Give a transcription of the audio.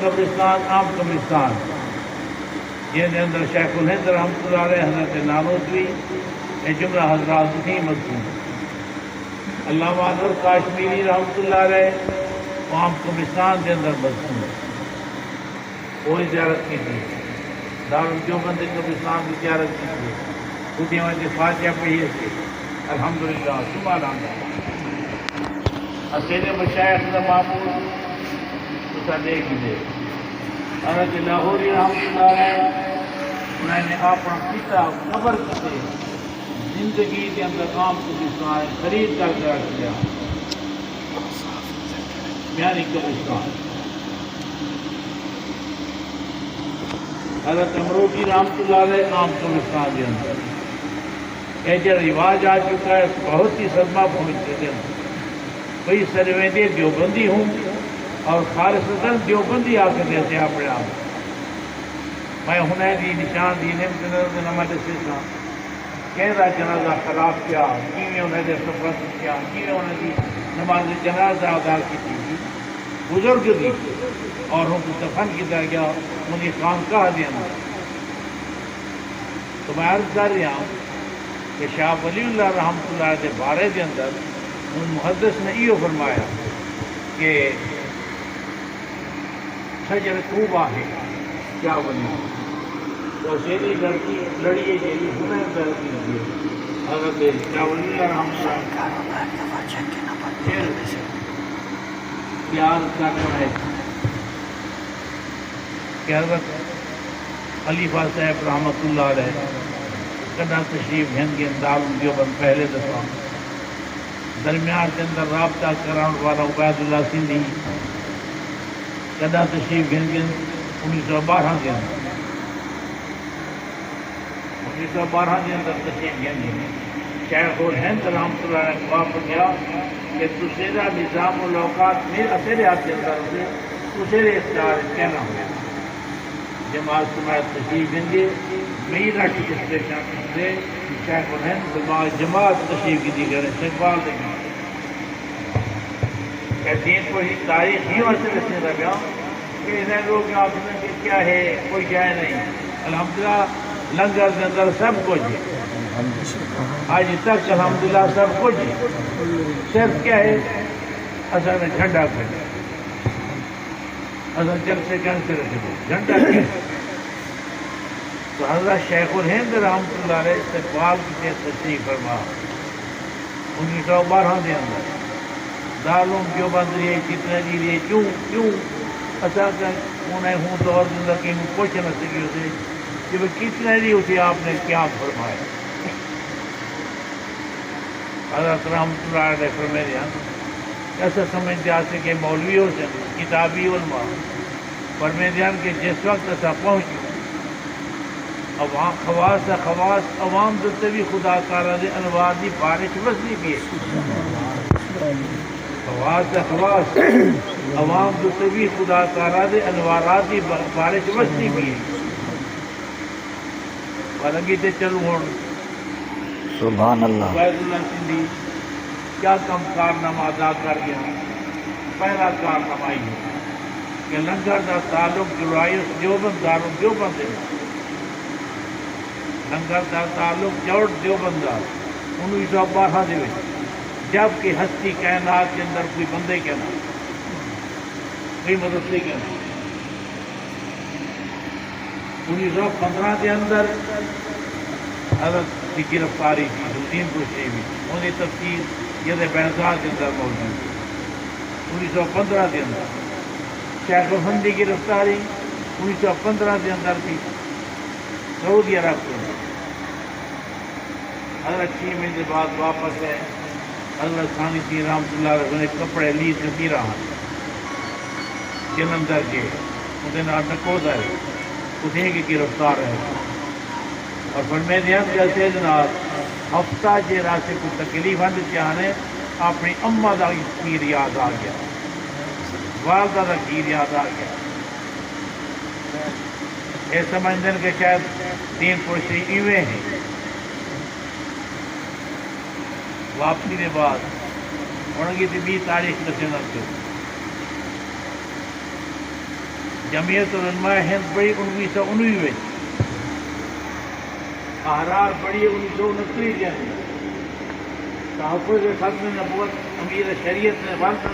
قبرستان عام قبرستان جن اندر شیخ الہند رحمۃ اللہ علیہ حضرت نانوتوی یہ جملہ حضرات تھی مضمون علامہ انور کاشمیری رحمۃ اللہ علیہ عام قبرستان کے اندر مضمون وہی زیارت کی تھی دارالدیوبند قبرستان کی زیارت کی تھی خود میں فاتحہ پڑھی تھی الحمدللہ سبحان اللہ سید مشائخ کا معمول اسا دیکھ دے حضرت لاہوری رحمۃ اللہ علیہ انہوں نے اپنا پتا قبر سے زندگی کے اندر عام قبرستان خرید کر کے رکھ دیا میانی قبرستان حضرت امروکی رحمۃ اللہ علیہ عام قبرستان کے اندر یہ جو رواج آ چکا ہے بہت ہی صدمہ پہنچتے تھے کوئی سرویندے دیوبندی ہوں اور خالصتاً دیوبندی آ کے دیتے اپنے آپ میں ہنیں دی نشان دی نمبر سے کہہ جنازہ خراب کیا کیویں انہیں دے سفر کیا کیویں انہیں دی نماز جنازہ ادا کی تھی بزرگ دی اور ان کو دفن کیا گیا انہیں خانقاہ دینا تو میں عرض کر رہا ہوں کہ شاہ ولی اللہ رحمۃ اللہ کے بارے کے اندر ان محدث نے یہ فرمایا کہ شجر خوبا ہے کیا بنی تو شیری لڑکی لڑیے جیلی ہنر کر دیجیے حضرت شاہ ولی اللہ رحمۃ اللہ پیار کرنا ہے کہ حضرت خلیفہ صاحب رحمۃ اللہ علیہ کدا تشریف ہند کے دارالدیوبند پہلے دفعہ درمیان کے اندر رابطہ کرانے والا عبید اللہ سندھی کدا تشریف ہند کے 1912 کے اندر 1912 کے اندر تشریف ہند شیخ الہند رحمۃ اللہ نے خواب کیا کہ دوسرا نظام الاوقات میں اثر آپ کے اندر سے دوسرے اختیار کہنا ہوا جماعت سماعت تشریف ہند کے میرٹھ اسٹیشن سے شیخ الہند جماعت تشریف کی دیگر استقبال دیکھیں کہتے ہیں کوئی تاریخ ہی مسئلے سے لگا کہ انہیں لوگ آپ نے کہ کیا ہے کوئی جائے نہیں الحمدللہ لنگر کے اندر سب کچھ ہے آج تک الحمدللہ سب کچھ ہے صرف کیا ہے اصل میں جھنڈا کر اصل جب سے کینسل رکھے جھنڈا کیا تو حضرت شیخ الہند رحمۃ اللہ علیہ استقبال کی تشریف فرما 1912 کے اندر دارالعلوم دیوبند لیے کتنے جی لیے کیوں اچھا انہیں ہوں دور کے اندر کہیں پوچھ نہ سکی اسے کہ وہ کتنے جی اسے آپ نے کیا فرمایا حضرت رحمۃ اللہ علیہ فرمایا ایسا سمجھتے آتے کہ مولویوں سے کتابی علماء فرمیدیان کہ جس وقت ایسا پہنچی خواص عوام دلتے بھی خدا کارا دے انوار دی بارش وزنی بھی ہے خواص عوام دلتے بھی خدا کارا دے انوارات دی بارش وزنی بھی ہے ورنگی تے چلو ہون سبحان اللہ عبید اللہ سندھی کیا کم کارنامہ ادا کر گیا پہلا کارنامہ ہی ہے کہ لنگر دا تعلق جرائیس دیوبند دارالدیوبند ہے لنگر دا تعلق جوڑ دیوبند 1912 دے جب کہ ہستی کائنات کے اندر کوئی بندے کہنا کوئی مدرسے کہنا 1915 کے اندر حضرت کی گرفتاری تھی الدین پوشی بھی انہیں تفصیل یہ بینزار کے اندر موجود 1915 کے اندر شیخ الہند کی گرفتاری 1915 کے اندر تھی سعودی عرب کے اندر حضرت 6 مہینے کے بعد واپس ہے حضرت ثانی سی رحمۃ اللہ علیہ نے کپڑے لی سکی رہا جلندر کے انہیں نکوز ہے انہیں کی گرفتار ہے اور فرمیدیان جیسے جناب ہفتہ کے راستے کو تکلیف ہند چاہنے اپنی اماں کا پیر یاد آ گیا والدہ کا پیر یاد آ گیا یہ سمجھتے ہیں کہ شاید دین پرشری ایویں ہیں واپسی کے بعد ان کی 20 تاریخ نشنت جمعیت علماء ہند بڑی 1919 میں، احرار بڑی 1929 کے اندر، تحفظ ختم نبوت امیر شریعت نے بند